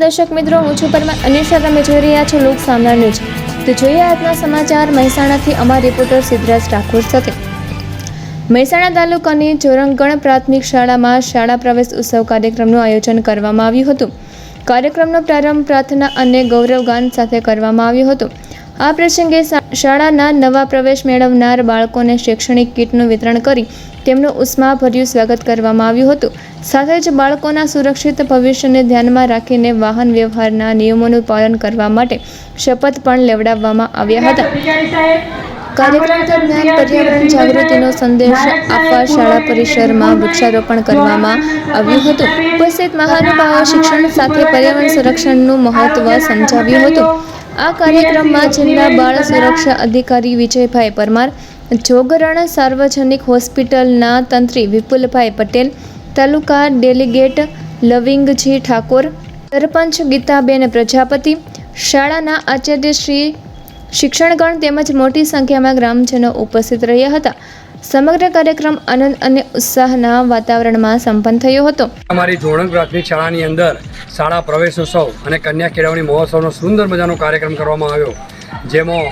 દર્શક મિત્રો, હું છું પરમાર અનિશા. તમે જોઈ રહ્યા છો લોક સામના ન્યૂઝ. તો જોઈએ આજના સમાચાર મહેસાણાથી અમારા રિપોર્ટર સિદ્ધરાજ ઠાકોર સાથે. મહેસાણા તાલુકાની જોરંગણ પ્રાથમિક શાળામાં શાળા પ્રવેશ ઉત્સવ કાર્યક્રમનું આયોજન કરવામાં આવ્યું હતું. કાર્યક્રમનો પ્રારંભ પ્રાર્થના અને ગૌરવગાન સાથે કરવામાં આવ્યો હતો. આ પ્રસંગે શાળાના નવા પ્રવેશ મેળવનાર બાળકોને શૈક્ષણિક કીટનું વિતરણ કરી તેમનું ઉષ્માભર્યું સ્વાગત કરવામાં આવ્યું હતું. સાથે જ બાળકોના સુરક્ષિત ભવિષ્યને ધ્યાનમાં રાખીને વાહન વ્યવહારના નિયમોનું પાલન કરવા માટે શપથ પણ લેવડાવવામાં આવ્યા હતા. કાર્યક્રમ દરમિયાન પર્યાવરણ જાગૃતિનો સંદેશ આપવા શાળા પરિસરમાં વૃક્ષારોપણ કરવામાં આવ્યું હતું. ઉપસ્થિત મહાનુભાવો શિક્ષણ સાથે પર્યાવરણ સંરક્ષણનું મહત્વ સમજાવ્યું હતું. આ કાર્યક્રમમાં જિલ્લા બાળ સુરક્ષા અધિકારી વિજયભાઈ પરમાર, જોગરણ સાર્વજનિક હોસ્પિટલના તંત્રી વિપુલભાઈ પટેલ, તાલુકા ડેલિગેટ લવિંગજી ઠાકોર, સરપંચ ગીતાબેન પ્રજાપતિ, શાળાના આચાર્યશ્રી, શિક્ષણગણ તેમજ મોટી સંખ્યામાં ગ્રામજનો ઉપસ્થિત રહ્યા હતા. સમગ્ર કાર્યક્રમ આનંદ અને ઉત્સાહના વાતાવરણમાં સંપન્ન થયો હતો. અમારી જોરંગ પ્રાથમિક શાળાની અંદર શાળા પ્રવેશોત્સવ અને કન્યા કેળવણી મહોત્સવનો સુંદર મજાનો કાર્યક્રમ કરવામાં આવ્યો, જેમાં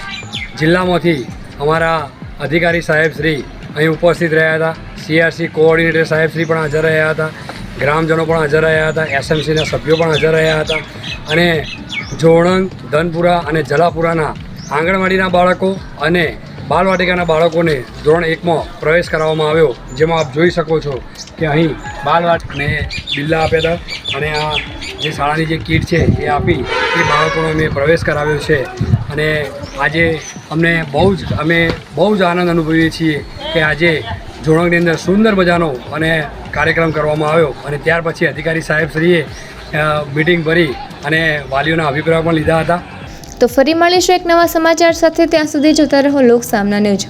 જિલ્લામાંથી અમારા અધિકારી સાહેબ શ્રી અહીં ઉપસ્થિત રહ્યા હતા. CRC કોઓર્ડિનેટર સાહેબ શ્રી પણ હાજર રહ્યા હતા. ગ્રામજનો પણ હાજર રહ્યા હતા. SMCના સભ્યો પણ હાજર રહ્યા હતા. અને જોરંગ, ધનપુરા અને જલાપુરાના આંગણવાડીના બાળકો અને બાલવાટિકાના બાળકોને ધોરણ 1માં પ્રવેશ કરાવવામાં આવ્યો, જેમાં આપ જોઈ શકો છો કે અહીં બાલવાટિકાને બિલ્લા આપ્યા હતા અને આ જે શાળાની જે કીટ છે એ આપી એ બાળકોનો અમે પ્રવેશ કરાવ્યો છે. અને આજે અમે બહુ જ આનંદ અનુભવીએ છીએ કે આજે જોરંગની અંદર સુંદર મજાનો અને કાર્યક્રમ કરવામાં આવ્યો. અને ત્યાર પછી અધિકારી સાહેબશ્રીએ મિટિંગ ભરી અને વાલીઓના અભિપ્રાય પણ લીધા હતા. તો ફરી મળીશું એક નવા સમાચાર સાથે. ત્યાં સુધી જોતા રહો લોક સામના ન્યૂઝ.